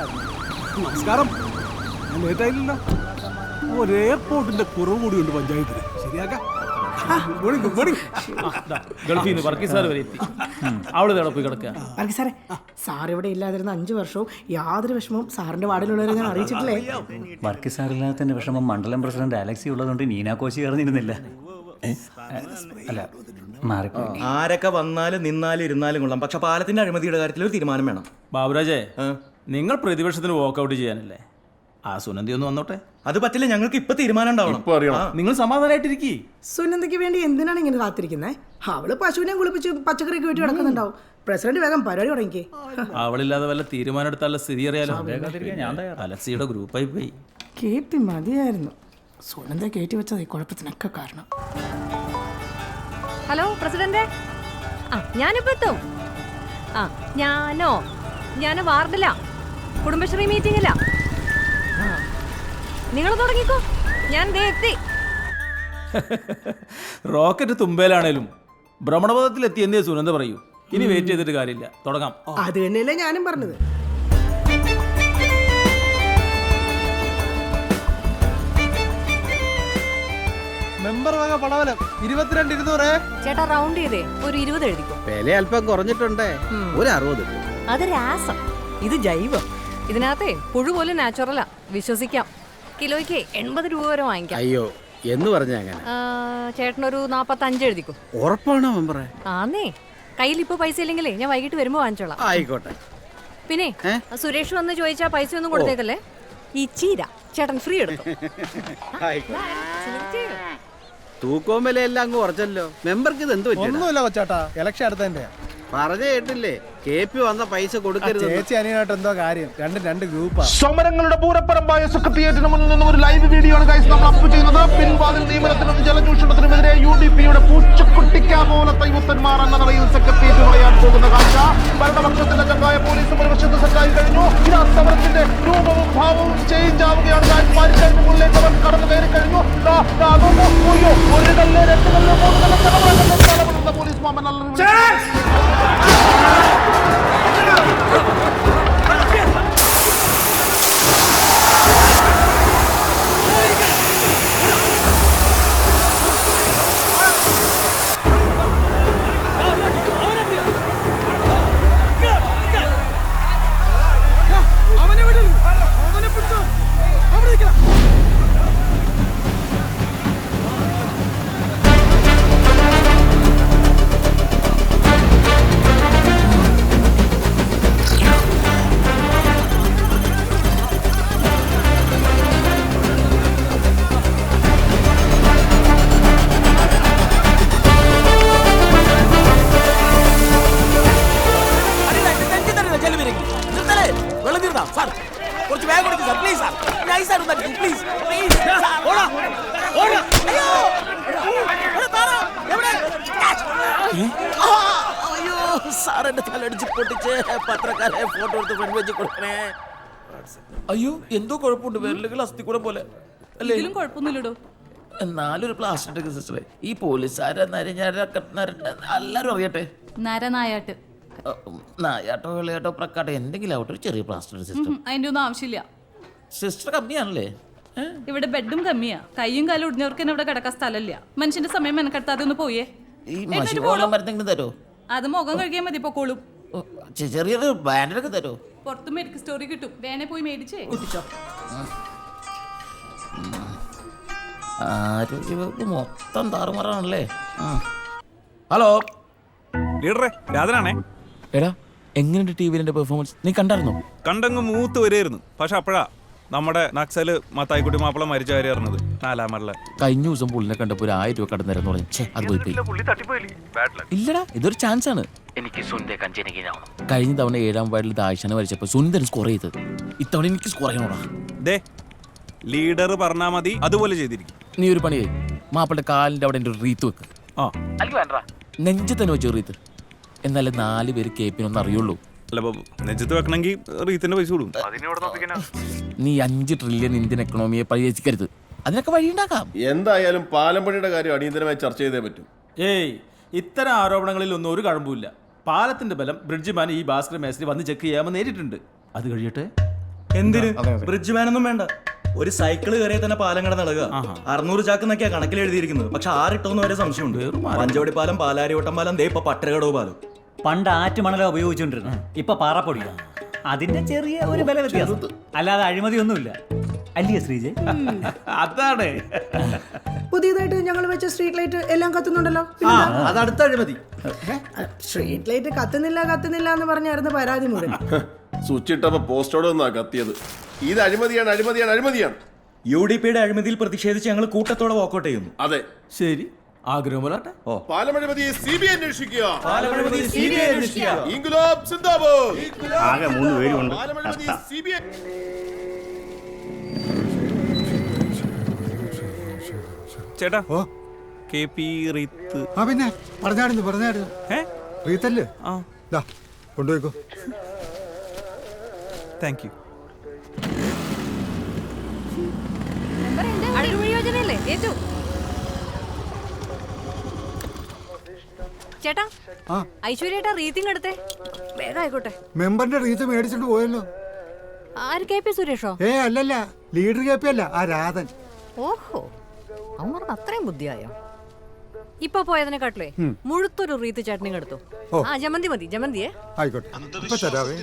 നമസ്കാരം. ഞാൻ ലേറ്റായില്ലല്ലോ. ഒരു എയർപോർട്ടിന്റെ കുറവ് കൂടിയുണ്ട് പഞ്ചായത്തിന്. ശരിയാക്കാം. ഗൾഫിൽ നിന്ന് വർക്കി സാർ വരെ എത്തി. അവള് പോയി കിടക്കുക. വർക്കി സാറേ, സാർ ഇവിടെ ഇല്ലാതിരുന്ന 5 വർഷവും യാതൊരു വിഷമവും സാറിന്റെ വാർഡിലുള്ളവരെ ഞാൻ അറിയിച്ചിട്ടില്ലേ? വർക്കി സാറില്ലാത്തതിന്റെ വിഷമം മണ്ഡലം പ്രസിഡന്റ് അലക്സി ഉള്ളതുകൊണ്ട് നീന കോശി അറിഞ്ഞിരുന്നില്ല. അല്ല, മാറിപ്പോയി. ആരൊക്കെ വന്നാലും നിന്നാലും ഇരുന്നാലും കൊള്ളാം, പക്ഷെ പാലത്തിന്റെ അഴിമതിയുടെ കാര്യത്തിൽ ഒരു തീരുമാനം വേണം. ബാബുരാജേ, നിങ്ങൾ പ്രതിപക്ഷത്തിന് വോക്കൗട്ട് ചെയ്യാനല്ലേ? ആ സുനന്ദി ഒന്ന് വന്നോട്ടെ. അത് പറ്റില്ല, ഞങ്ങൾക്ക് ഇപ്പൊ തീരുമാനം ഉണ്ടാവണം. നിങ്ങൾ സമാധാനമായിട്ടിരിക്കേ. സുനന്ദയ്ക്ക് വേണ്ടി എന്തിനാണ് ഇങ്ങനെ കാത്തിരിക്കുന്നത്? അവള് പശുവിനെ കുളിപ്പിച്ച് പച്ചക്കറിയൊക്കെ വീട്ടിൽ കിടക്കുന്നുണ്ടാവും. പ്രസിഡന്റ് വേഗം പരിപാടി തുടങ്ങിക്കേ. അവളില്ലാതെ വല്ല തീരുമാനം എടുത്താലുള്ള സ്ഥിതി അറിയാലോ. അലക്സിയുടെ ഗ്രൂപ്പായി പോയി. കേപ്പി മതിയായിരുന്നു. സുനന്ദ കയറ്റി വെച്ചത് ഈ കുഴപ്പത്തിനൊക്കെ കാരണം. ഹലോ പ്രസിഡന്റ്, ഞാനിപ്പോ എത്തും. ഞാൻ വാർഡില കുടുംബശ്രീ മീറ്റിംഗില. നിങ്ങൾ തുടങ്ങിക്കോ, ഞാൻ എത്തി. റോക്കറ്റ് തുമ്പയിലാണേലും ഭ്രമണപഥത്തിൽ എത്തി എന്നേ സുനന്ദ പറയൂ. ഇനി വെയിറ്റ് ചെയ്തിട്ട് കാര്യമില്ല, തുടങ്ങാം. അത് തന്നെയല്ലേ ഞാനും പറഞ്ഞത്. മെമ്പർ വക പടവലം 22,200. ചേട്ടാ റൗണ്ട് ചെയ്തേ ഒരു 20 എഴുതിക്കോ. വില അല്പം കുറഞ്ഞിട്ടുണ്ടേ, ഒരു 60. അത് രാസം, ഇത് ജൈവം. ഇതിനകത്തെ പുഴു പോലും നാച്ചുറലാ, വിശ്വസിക്കാം. കിലോയ്ക്ക് 80 രൂപ വരെ വാങ്ങിക്കാം. അയ്യോ, എന്ന് പറഞ്ഞ അങ്ങനെ. ചേട്ടനൊരു 45 എഴുതിക്കോ. ഉറപ്പാണോ മെമ്പറേ? ആന്നേ, കയ്യിൽ ഇപ്പൊ പൈസ ഇല്ലെങ്കിലേ ഞാൻ വൈകിട്ട് വരുമ്പോ വാങ്ങിച്ചോളാം. ആയിക്കോട്ടെ. പിന്നെ സുരേഷ് വന്ന് ചോദിച്ചാ പൈസ ഒന്നും കൊടുത്തേക്കല്ലേ. ഈ ചീര ചേട്ടൻ ഫ്രീ എടുത്തു. തൂക്കവും വിലയെല്ലാം അങ്ങ് കുറച്ചല്ലോ. മെമ്പർക്ക് ഇത് എന്ത് ഒന്നുമില്ല കൊച്ചാട്ടാ, ഇലക്ഷൻ അടുത്തതിന്റെ പറഞ്ഞു കേട്ടില്ലേ? KP വന്ന പൈസ കൊടുക്കരുത്. ചേച്ചി അനിയനായിട്ട് എന്തോ കാര്യം. രണ്ട് ഗ്രൂപ്പാ. സമരങ്ങളുടെ പൂരപ്പറമ്പായ സെക്രട്ടേറിയറ്റിന് മുന്നിൽ നിന്നും ഒരു ലൈവ് വീഡിയോ ആണ് ഗൈസ് നമ്മൾ അപ്പ് ചെയ്യുന്നത്. പിൻവാതിൽ നിയമനത്തിനും ജലചൂഷണത്തിനുമെതിരെ UDPയുടെ പൂച്ചക്കുട്ടിക്കാപോലത്തെ യുദ്ധന്മാർ എന്ന നിലയിൽ സെക്രട്ടേറിയറ്റ് പറയാൻ പോകുന്ന കാഴ്ച. ഭരണപക്ഷത്തിന്റെ ചങ്കായ പോലീസും ഒരു വശത്ത് സെറ്റായി കഴിഞ്ഞു. ഇതാ സമരത്തിന്റെ രൂപവും ഭാവവും ചേഞ്ച് ആവുകയാണ്. പാരിച്ചാലിന്റെ മുകളിലേക്ക് അവൻ കടന്നു കയറി കഴിഞ്ഞു. ഒരു കല്ല്, 2 കല്ല്, 3 കല്ല് തലമുറ പോലീസ് മാമൻ അയ്യോ, എന്തോ കുഴപ്പമുണ്ട്. വിരലുകൾ അസ്ഥിക്കൂടം പോലെ അല്ലേ? കുഴപ്പമൊന്നുമില്ലടോ. എന്നാലൊരു പ്ലാസ്റ്റിക് സിസ്റ്ററെ ഈ പോലീസുകാരെ എല്ലാരും അറിയട്ടെ. നരനായാട്ട് നായാട്ടോ വിളയാട്ടോ പ്രക്കാട്ടോ എന്തെങ്കിലും ആവട്ടെ, ഒരു ചെറിയ പ്ലാസ്റ്റിക് സിസ്റ്റം. അതിന്റെ ഒന്നും ആവശ്യമില്ല. സിസ്റ്റർ കമ്മിയാണല്ലേ? ഇവിടെ ബെഡും കമ്മിയാ. കയ്യും കാലും ഒടിഞ്ഞവർക്ക് ഇവിടെ കിടക്കാൻ സ്ഥലമില്ല. മനുഷ്യന്റെ സമയം മെനക്കെടുത്താതെ ഒന്ന് പോയേ. ഈ മരുന്നെങ്കിലും തരോ? അത് മുഖം കഴിക്കാൻ മതി, പൊക്കോളും. ചെറിയൊരു ബാൻഡൊക്കെ തരോ? പുറത്ത് മെഡിക്കൽ സ്റ്റോറി കിട്ടും, വേണേ പോയി മേടിച്ചേ കുട്ടിച്ചോ. ആരോഗ്യവകുപ്പ് മൊത്തം താറുമാറാണല്ലേ. ഹലോ ലീഡറെ, രാജനാണേ. എടാ, എങ്ങനെയുണ്ട് TV-ന്റെ പെർഫോമൻസ്? നീ കണ്ടായിരുന്നോ? കണ്ടങ്ങ് മൂത്ത് വരെയായിരുന്നു. പക്ഷെ അപ്പോഴാ നമ്മുടെ നക്സല് മത്തായിക്കുട്ടി മാപ്പിള മരിച്ച കാര്യം അറിഞ്ഞത്. 4-ാം മരല കഴിഞ്ഞ ദിവസം പുള്ളിനെ കണ്ടപ്പോ ഒരു 1000 രൂപ കടന്നു പറഞ്ഞു. അത് പോയി ഇല്ലടാ, ഇതൊരു ചാൻസ് ആണ്. എനിക്ക് കഴിഞ്ഞ തവണ 7-ാം വാർഡിൽ ദാഴ്ചനെ വരച്ചപ്പോ സുന്ദരൻ സ്കോർ ചെയ്തത്. ഇത്തവണ എനിക്ക് സ്കോർ ചെയ്യണോടാ. ദേ, ലീഡർ പറഞ്ഞാ മതി, അതുപോലെ ചെയ്തിരിക്കും. നീ ഒരു പണി ചെയ്യ്, മാപ്പിളുടെ കാലിന്റെ അവിടെ ഒരു റീത്ത് വെക്ക്. നെഞ്ചു തന്നെ വെച്ചു റീത്ത്. എന്നാലേ 4 പേര് KP-നൊന്നും അറിയുള്ളൂ. അല്ല ബാബു, നെഞ്ചത്ത് വെക്കണമെങ്കിൽ റീത്തിന്റെ പൈസ കൊടുക്കും. നീ 5 ട്രില്യൺ ഇന്ത്യൻ എക്കണോമിയെ പരിഹരിക്കരുത്. അതിനൊക്കെ വഴിയുണ്ടാക്കാം. എന്തായാലും പാലമ്പണിയുടെ കാര്യം അടിയന്തരമായി ചർച്ച ചെയ്തേ പറ്റും. ഏയ്, ഇത്തരം ആരോപണങ്ങളിൽ ഒന്നും ഒരു കഴമ്പുമില്ല. പാലത്തിന്റെ ബലം ബ്രിഡ്ജ് മാൻ ഈ ഭാസ്കർ മേസ്ത്രി വന്ന് ചെക്ക് ചെയ്യാമെന്ന് നേരിട്ടുണ്ട്. അത് കഴിയട്ടെ, എന്തിന് ബ്രിഡ്ജ് മാനൊന്നും വേണ്ട, ഒരു സൈക്കിള് കയറിയാൽ തന്നെ പാലം കടന്നിളകുക. 600 ചാക്ക് എന്നൊക്കെയാ കണക്കിൽ എഴുതിയിരിക്കുന്നത്. പക്ഷെ ആരിട്ടോന്ന് വരെ സംശയമുണ്ട്. പഞ്ചവടി പാലം, പാലാരിവട്ടം പാലം, ദേ ഇപ്പൊ പട്ടരകടവ് പാലം. പണ്ട് ആറ്റുമണല ഉപയോഗിച്ചുകൊണ്ടിരുന്നു, ഇപ്പൊ പാറപ്പൊടിയാ. അതിന്റെ ചെറിയ ഒരു വില വ്യത്യാസം, അല്ലാതെ അഴിമതിയൊന്നുമില്ല. അല്ലയോ ശ്രീജയ്? അതാണ് പുതിയതായിട്ട് ഞങ്ങൾ വെച്ച സ്ട്രീറ്റ് ലൈറ്റ് എല്ലാം കത്തുന്നുണ്ടല്ലോ. അത് അടുത്ത അഴിമതി. സ്ട്രീറ്റ് ലൈറ്റ് കത്തുന്നില്ല എന്ന് പറഞ്ഞായിരുന്നു പരാതി മുഴുവൻ. സ്വിച്ച് ഇട്ടപ്പോ പോസ്റ്റോട് നിന്നാ കത്തിയത്. ഇത് അഴിമതിയാണ്. UDP അഴിമതിയിൽ പ്രതിഷേധിച്ച് ഞങ്ങൾ കൂട്ടത്തോടെ വാക്കൗട്ട് ചെയ്യുന്നു. അതെ, ശരി, ആഗ്രഹം പോലാട്ടെ. പാലമഴിമതി CBI അന്വേഷിക്കുക. ഇൻക്ലാബ് സിന്ദാബാദ്. ആകെ 3 പേരുണ്ട്. പാലമഴിമതി CBI. ചേട്ടാ KP റീത്ത്. പിന്നെ പറഞ്ഞായിരുന്നു റീത്തല്ലേ? കൊണ്ടുപോയിക്കോ. Thank you. അഴിമതി യോജനയല്ലേ ഏറ്റു? ചേട്ടാ, ഐശ്വര്യേട്ടാ റീത്തിങ് എടുത്തേ, വേഗം ആയിക്കോട്ടെ. മെമ്പറിന്റെ റീത്ത് മേടിച്ചിട്ട് പോയല്ലോ. ആര് KP സുരേഷോ? അല്ലല്ല, ലീഡർ KP അല്ല, ആ രാധൻ. ഓഹോ, അമ്മർക്ക് അത്രയും ബുദ്ധിയായോ? ഇപ്പൊ പോയതിനെക്കാട്ടിലേ മുഴുത്തൊരു റീത്ത് ചട്നി എടുത്തു. ജമന്തി മതി, ജമന്തിയെ. ആയിക്കോട്ടെ, ഇപ്പൊ തരാവേ.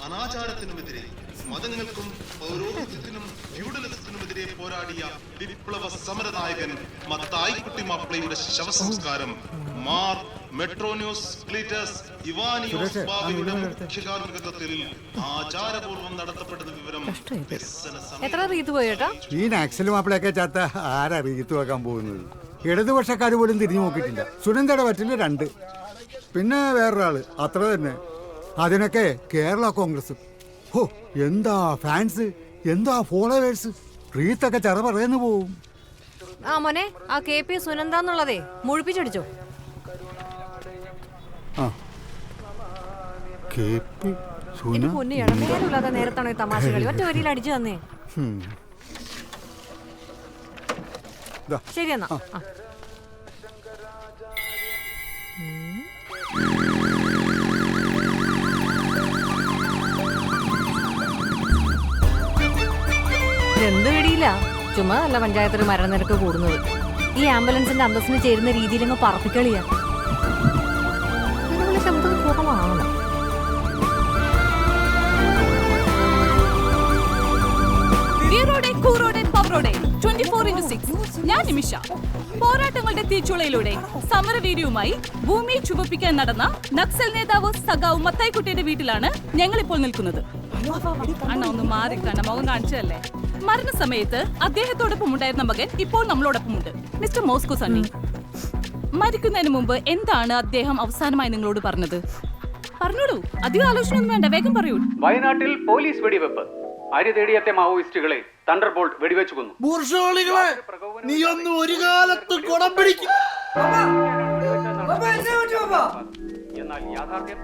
അനാചാരത്തിനുമെതിരെ മതങ്ങൾക്കും പൗരോഹിത്യത്തിനും ഫ്യൂഡലിസത്തിനുമെതിരെ പോരാടിയ വിപ്ലവ സമരനായകൻ മത്തായിക്കുട്ടി മാപ്പിളയുടെ ശവസംസ്കാരം മാർ മെട്രോന്യൂസ് ക്ലീറ്റസ് ഇവാനിയോസ് ബാവയുടെ മുഖ്യ കാർമ്മികത്വത്തിൽ ആചാരപൂർവ്വം നടത്തപ്പെട്ട വിവരം. എത്ര റീത്ത് പോയേട്ടാ? ഈ നാക്സൽ മാപ്പിളയൊക്കെ ചാത്ത ആരാ റീത്ത് വെക്കാൻ പോകുന്നത്? ഇടതുപക്ഷക്കാർ പോലും തിരിഞ്ഞു നോക്കിയിട്ടില്ല. സുനന്ദയുടെ പറ്റില്ല 2, പിന്നെ വേറൊരാള്, അത്ര തന്നെ. അതിനൊക്കെ കേരള കോൺഗ്രസ്. ഹോ, എന്താ ഫാൻസ്, എന്താ ഫോളോവേഴ്സ്. റീത്തൊക്കെ ചെറ പറയുന്നു പോവും. മോനെ, ആ KP സുനന്ദ എന്നുള്ളതേ മുഴിപ്പിച്ചടിച്ചോ. പൊന്നിയാണ് നേരമില്ലാതെ നേരത്താണോ ഈ തമാശ കളി? ഒറ്റ വരിയിൽ അടിച്ചു തന്നേ. ശരി എന്നാ. എന്ത് പിടിയില്ല, ചുമ്മാ അല്ല പഞ്ചായത്തിൽ മരണനിരക്ക് കൂടുന്നത്. ഈ ആംബുലൻസിന്റെ അന്തസ്സിന് ചേരുന്ന രീതിയിൽ അങ്ങ് പറപ്പിക്കളിയാ. ശബ്ദം കുറവാണ്. ഞാൻ നിമിഷ. പോരാട്ടങ്ങളുടെ തീച്ചുളയിലൂടെ സമരവീര്യവുമായി ഭൂമി ചുവപ്പിക്കാൻ നടന്ന നക്സൽ നേതാവ് സഖാവ് മത്തായിക്കുട്ടിയുടെ വീട്ടിലാണ് ഞങ്ങൾ ഇപ്പോൾ നിൽക്കുന്നത്. അണ്ണ ഒന്ന് മാറിക്കണ്ട, മുഖം കാണിച്ചതല്ലേ. മരണസമയത്ത് അദ്ദേഹത്തോടൊപ്പം ഉണ്ടായിരുന്ന മകൻ ഇപ്പോൾ നമ്മളോടൊപ്പമുണ്ട്, മിസ്റ്റർ മോസ്കോ സണ്ണി. മരിക്കുന്നതിന് മുമ്പ് എന്താണ് അദ്ദേഹം അവസാനമായി നിങ്ങളോട് പറഞ്ഞത്? പറഞ്ഞോളൂ, അധികം ആലോചനയൊന്നും വേണ്ട, വേഗം പറയൂ. വയനാട്ടിൽ പോലീസ് വെടിവെപ്പ്. അരി തേടിയെത്തിയ മാവോയിസ്റ്റുകളെ തണ്ടർബോൾട്ട് വെടിവെച്ചു കൊന്നു. നീ ഒന്നും ഒരു കാലത്ത് കുടം പിടിക്കും. എന്നാൽ യാഥാർത്ഥ്യം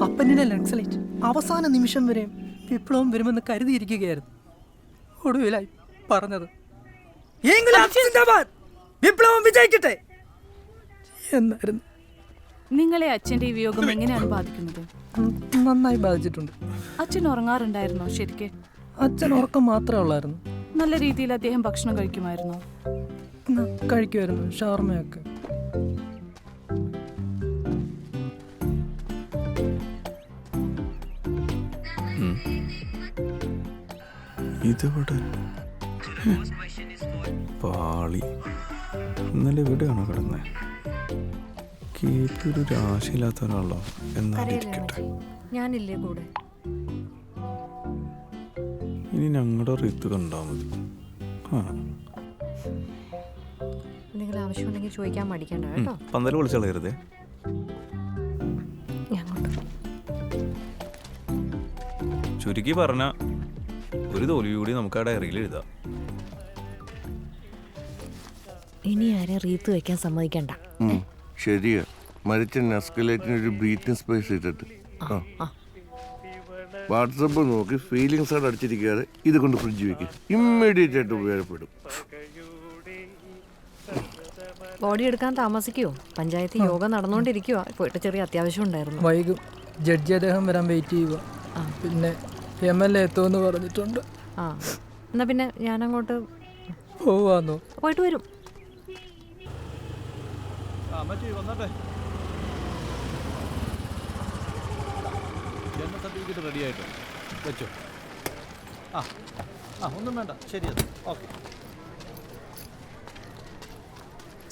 അപ്പനിലെ നക്സലൈറ്റ് അവസാന നിമിഷം വരെ വിപ്ലവം വരുമെന്ന് കരുതിയിരിക്കുകയായിരുന്നു. ഒടുവിലായി പറഞ്ഞത് വിപ്ലവം വിജയിക്കട്ടെ എന്നായിരുന്നു. നിങ്ങളെ അച്ഛന്റെ ഈ വിയോഗം എങ്ങനെയാണ് ബാധിക്കുന്നത്? നന്നായി ബാധിച്ചിട്ടുണ്ട്. അച്ഛൻ ഉറങ്ങാറുണ്ടായിരുന്നോ? ശരിക്ക് അച്ഛൻ ഉറക്കം മാത്രമേ ഉള്ളായിരുന്നു. നല്ല രീതിയിൽ അദ്ദേഹം ഭക്ഷണം കഴിക്കുമായിരുന്നോ? കഴിക്കുമായിരുന്നു, ഷവർമയൊക്കെ. ഇതിവിടെ പാളി ഇന്നലെ ഇവിടെയാണോ കിടന്നേ? കേട്ടൊരു രാശിയില്ലാത്ത ഒരാളോ എന്നാലിരിക്കട്ടെ. ഞാനില്ലേ കൂടെ? ഇനി ഞങ്ങളുടെ റീത്ത് കണ്ടാ മതി. എന്തെങ്കിലും ആവശ്യമുണ്ടെങ്കിൽ ചോദിക്കാൻ മടിക്കണ്ട കേട്ടോ. പന്തല് വിളിച്ചളയരുതേ. ചുരുക്കി പറഞ്ഞ ഒരു തോൽവി കൂടി നമുക്ക് ആ ഡയറിയിൽ എഴുതാം. ഇനി ആരെ റീത്ത് വെക്കാൻ സമ്മതിക്കണ്ട. ശരിയാ, മരിച്ച നസ്കലേറ്റിന് ഒരു ബ്രീത്തിങ് സ്പേസ് ഇട്ടിട്ട് വാട്സപ്പ് നോക്കി ഫീലിങ്സ് ആയിട്ട് അടിച്ചിരിക്കാതെ ഇത് കൊണ്ട് ഫ്രിഡ്ജ് വെക്കുക, ഇമ്മീഡിയറ്റ് ആയിട്ട് ഉപകാരപ്പെടും. ബോഡി എടുക്കാൻ താമസിക്കുവോ? പഞ്ചായത്ത് യോഗം നടന്നുകൊണ്ടിരിക്കുവോ? പോയിട്ട് ചെറിയ അത്യാവശ്യം ഉണ്ടായിരുന്നു. വൈകും. ജഡ്ജി അദ്ദേഹം വരാൻ വെയിറ്റ് ചെയ്യുക. പിന്നെ MLA എത്തുമെന്ന് പറഞ്ഞിട്ടുണ്ട്. ആ എന്നാ പിന്നെ ഞാനങ്ങോട്ട് പോവാന്നോ? പോയിട്ട് വരും. വന്നോട്ടെ. ജനന സർട്ടിഫിക്കറ്റ് റെഡി ആയിട്ട് വെച്ചോ. ഒന്നും വേണ്ട, ശരി. ഓക്കെ.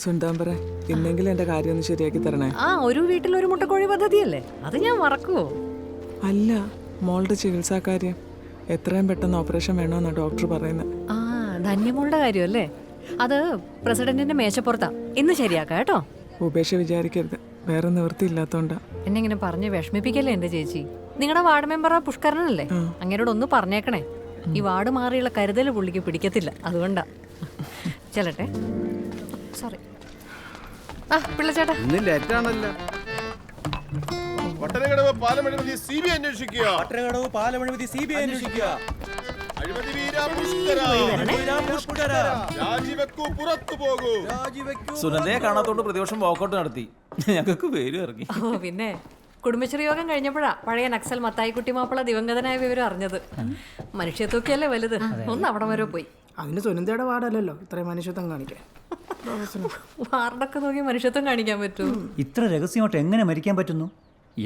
സുന്ദാംബര, ഇന്നെങ്കിലും എന്റെ കാര്യം ഒന്ന് ശരിയാക്കി തരണേ. ഒരു വീട്ടിലൊരു മുട്ടക്കോഴി പദ്ധതിയല്ലേ, അത് ഞാൻ മറക്കുവോ? അല്ല, മോളുടെ ചികിത്സാ കാര്യം എത്രയും പെട്ടെന്ന് ഓപ്പറേഷൻ വേണമെന്നാണ് ഡോക്ടർ പറയുന്നത്. ധന്യമോളുടെ കാര്യമല്ലേ, അത് പ്രസിഡന്റിന്റെ മേശപ്പുറത്താ. ഇന്ന് ശരിയാക്കാം കേട്ടോ. ഉപേക്ഷ വിചാരിക്കരുത്, വേറെ നിവൃത്തിയില്ലാത്തോണ്ടാ. എന്നെ ഇങ്ങനെ പറഞ്ഞ് വിഷമിപ്പിക്കല്ലേ എന്റെ ചേച്ചി. നിങ്ങളുടെ വാർഡ് മെമ്പർ പുഷ്കരനല്ലേ, അങ്ങനോട് ഒന്ന് പറഞ്ഞേക്കണേ. ഈ വാർഡ് മാറിയുള്ള കരുതൽ പുള്ളിക്ക് പിടിക്കത്തില്ല, അതുകൊണ്ടാ. ചെല്ലട്ടെ. സോറി. പിള്ളച്ചേട്ടാ ലേറ്റാണല്ലോ. പട്ടണകടവ് പാലമഴിമതി CBI അന്വേഷിക്കുക. പട്ടണകടവ് പാലമഴിമതി CBI അന്വേഷിക്കുക. അഴിമതി വീര പുഷ്കര. രാജിവെക്കൂ, പുറത്തു പോകൂ. സുനന്ദയെ കാണാത്തോണ്ട് പ്രതിപക്ഷം വാക്കൗട്ട് നടത്തി. ഞങ്ങൾക്ക് പേര് ഇറങ്ങി. പിന്നെ കുടുംബശ്രീ യോഗം കഴിഞ്ഞപ്പോഴാ പഴയ നക്സൽ മത്തായിക്കുട്ടി മാപ്പിള ദിവംഗതനായ വിവരം അറിഞ്ഞത്. മനുഷ്യത്വക്കല്ലേ വലുത്. ഒന്ന് അവിടെ വരെ പോയി. അതിന് സുനന്ദയുടെ വാർഡല്ലല്ലോ ഇത്രയും മനുഷ്യത്വം കാണിക്കാൻ. വാർഡൊക്കെ നോക്കി മനുഷ്യത്വം കാണിക്കാൻ പറ്റൂ? ഇത്ര രഹസ്യമായിട്ട് എങ്ങനെ മരിക്കാൻ പറ്റുന്നു?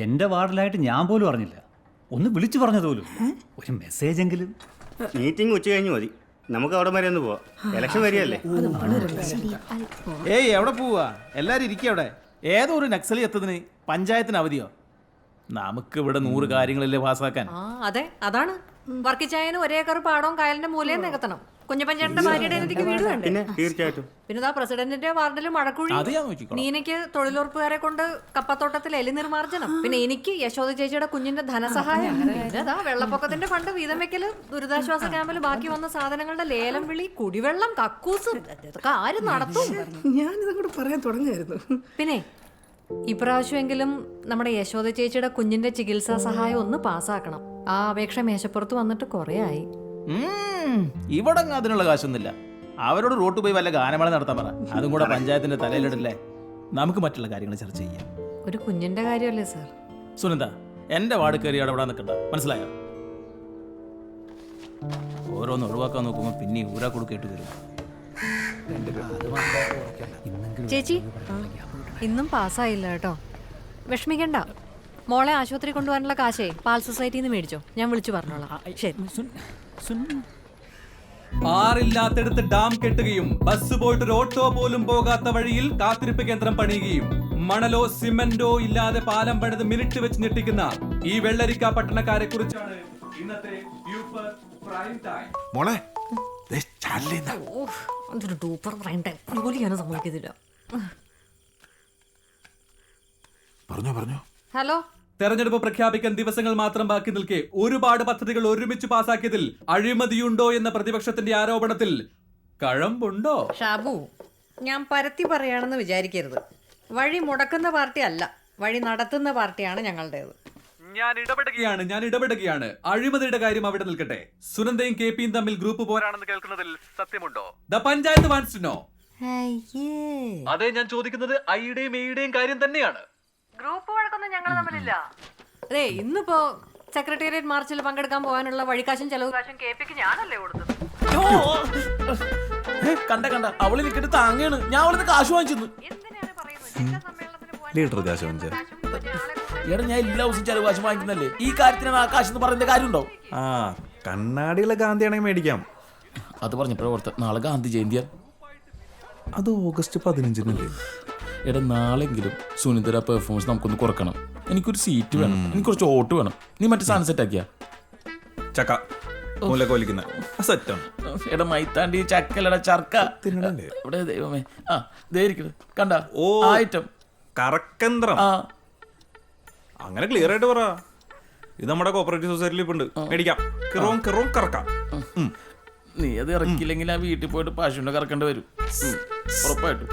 എൻ്റെ വാർഡിലായിട്ട് ഞാൻ പോലും അറിഞ്ഞില്ല. ഒന്ന് വിളിച്ചു പറഞ്ഞത് പോലും. ഒരു മെസ്സേജ് എങ്കിലും. മീറ്റിംഗ് ഉച്ച കഴിഞ്ഞ് മതി, നമുക്ക് അവിടെ വരെ ഒന്ന് പോവാം. ഇലക്ഷൻ വരികയല്ലേ. ഏയ് എവിടെ പോവാ? എല്ലാരും ഇരിക്കുക അവിടെ. ഏതോ ഒരു നക്സലി എത്തതിന് പഞ്ചായത്തിന് അവധിയോ? നമുക്ക് ഇവിടെ 100 കാര്യങ്ങളല്ലേ പാസ്സാക്കാൻ. അതെ, അതാണ്. വർക്കിച്ചായന് ഒരേ ഏക്കർ പാടവും കായലിന്റെ മൂലയും നികത്തണം. കുഞ്ഞപ്പഞ്ചേട്ടന്റെ ഭാര്യയുടെ എനിക്ക് വീട് വേണ്ടേ? തീർച്ചയായിട്ടും. പിന്നെ പ്രസിഡന്റിന്റെ വാർഡിൽ മഴക്കുഴി, നീനയ്ക്ക് തൊഴിലുറപ്പുകാരെ കൊണ്ട് കപ്പത്തോട്ടത്തിൽ എലി നിർമാർജനം, പിന്നെ എനിക്ക് യശോദ ചേച്ചിയുടെ കുഞ്ഞിന്റെ ധനസഹായം, പിന്നെ വെള്ളപ്പൊക്കത്തിന്റെ ഫണ്ട് വീതം വെക്കല്, ദുരിതാശ്വാസ ക്യാമ്പിൽ ബാക്കി വന്ന സാധനങ്ങളുടെ ലേലം വിളി, കുടിവെള്ളം, കക്കൂസ്, ഇതൊക്കെ ആര് നടത്തും? ഞാനിതങ്ങോട്ട് പറയാൻ തുടങ്ങായിരുന്നു. പിന്നെ ഇപ്രാവശ്യമെങ്കിലും നമ്മുടെ യശോദ ചേച്ചിയുടെ കുഞ്ഞിന്റെ ചികിത്സാ സഹായം ഒന്ന് പാസ്സാക്കണം. ആ അപേക്ഷ മേശപ്പുറത്ത് വന്നിട്ട് കുറേ ആയി. ഇവിടെ അതിനുള്ള കാശൊന്നുമില്ല. അവരോട് റോട്ട് പോയി വല്ല ഗാനമേള നടത്താൻ പറ. അതും കൂടെ പഞ്ചായത്തിന്റെ തലയിലിടല്ലേ. നമുക്ക് മറ്റുള്ള കാര്യങ്ങൾ ചർച്ച ചെയ്യാം. ഒരു കുഞ്ഞിന്റെ കാര്യമല്ലേ സാർ? സുനന്ദ, എന്റെ വാർഡ് കയറി അവിടെ നിൽക്കണ്ട, മനസ്സിലായോ? ഓരോന്ന് ഒഴിവാക്കാൻ നോക്കുമ്പോൾ പിന്നെ ഊരാ കൊടുക്കേട്ട് വരും. ചേച്ചി ഇന്നും പാസ്സായില്ല കേട്ടോ. വിഷമിക്കണ്ട. മോളെ ആശുപത്രി കൊണ്ടുപോകാനുള്ള കാശേ പാൽ സൊസൈറ്റിയിൽ നിന്ന് മേടിച്ചോ, ഞാൻ വിളിച്ചു പറഞ്ഞോളാം. ശരി. ആറില്ലാത്തടുത്ത് ഡാം കെട്ടുകയും ബസ് പോയിട്ട് ഒരു ഓട്ടോ പോലും പോകാത്ത വഴിയിൽ കാത്തിരിപ്പ് കേന്ദ്രം പണിയുകയും മണലോ സിമന്റോ ഇല്ലാതെ പാലം പണിത് മിനിറ്റ് വെച്ച് ഞെട്ടിക്കുന്ന ഈ വെള്ളരിക്ക പട്ടണക്കാരെ കുറിച്ചാണ് ഇന്നത്തെ പ്രൈം ടൈം. മോളെ ജോലി ചെയ്യാനും സമ്മതിക്കത്തില്ല. പറഞ്ഞോ. ഹലോ. തെരഞ്ഞെടുപ്പ് പ്രഖ്യാപിക്കാൻ ദിവസങ്ങൾ മാത്രം ബാക്കി നിൽക്കെ ഒരുപാട് പദ്ധതികൾ ഒരുമിച്ച് പാസാക്കിയതിൽ അഴിമതിയുണ്ടോ എന്ന പ്രതിപക്ഷത്തിന്റെ ആരോപണത്തിൽ കഴമ്പുണ്ടോ? ഷാബു, ഞാൻ പരത്തി പറയാണെന്ന് വിചാരിക്കരുത്. വഴി മുടക്കുന്ന പാർട്ടി അല്ല, വഴി നടത്തുന്ന പാർട്ടിയാണ് ഞങ്ങളുടേത്. ഞാൻ ഇടപെടുകയാണ്. അഴിമതിയുടെ കാര്യം അവിടെ നിൽക്കട്ടെ. സുനന്ദയും KPയും തമ്മിൽ ഗ്രൂപ്പ് പോരാണെന്ന് കേൾക്കുന്നതിൽ സത്യമുണ്ടോ? The panchayat wants to know. അതെ, ഞാൻ ചോദിക്കുന്നത് ഐയുടെയും എയുടെയും കാര്യം തന്നെയാണ്. ഗ്രൂപ്പ് വഴക്കൊന്നും ഞങ്ങൾ തമ്മിലില്ല. അതെ, ഇന്നിപ്പോ സെക്രട്ടേറിയറ്റ് മാർച്ചിൽ പങ്കെടുക്കാൻ പോകാനുള്ള വഴിക്കാശും ചെലവ് കാശും KPക്ക് ഞാനല്ലേ കൊടുത്തത്. കണ്ട അവള് നിൽക്കിട്ട് താങ്ങാണ്. ഞാൻ അവളിന്ന് കാശ് വാങ്ങിച്ചു. എടാ, ഞാൻ എല്ലാ ദിവസവും ചെലവ് കാശ് വാങ്ങിക്കുന്നല്ലേ. ഈ കാര്യത്തിനാണ് ആ കാശ് എന്ന് പറയുന്ന കാര്യമുണ്ടോ? കണ്ണാടിയുള്ള ഗാന്ധിയാണെങ്കിൽ മേടിക്കാം. അത് പറഞ്ഞപ്പോഴേ ഓർത്ത് നാളെ ഗാന്ധി ജയന്തിയാ. അത് ഓഗസ്റ്റ് 15-നല്ലേ? എടാ, നാളെങ്കിലും സുനിതര പെർഫോമൻസ് നമുക്കൊന്ന് കുറക്കണം. എനിക്കൊരു സീറ്റ് വേണം, എനിക്ക് കുറച്ച് ഓട്ട് വേണം. നീ മറ്റേ സാധനം സെറ്റ് ആക്കിയാ? ചക്ക മൂലക്കൊലിക്കുന്ന സെറ്റാണ്. എടാ മൈത്താണ്ടി, ചക്കലട ചർക്ക ഇവിടെ ദൈവമേ. കണ്ട ഐറ്റം കറക്കന്ത്രം. അങ്ങനെ ക്ലിയർ ആയിട്ട് പറ. ഇത് നമ്മുടെ കോപ്പറേറ്റീവ് സൊസൈറ്റിയിൽ ഇപ്പൊ ഉണ്ട്, മേടിക്കാം. കറക്കാം. നീ അത് ഇറക്കില്ലെങ്കിൽ ആ വീട്ടിൽ പോയിട്ട് പശുവിനെ കറക്കേണ്ടി വരും ഉറപ്പായിട്ടും.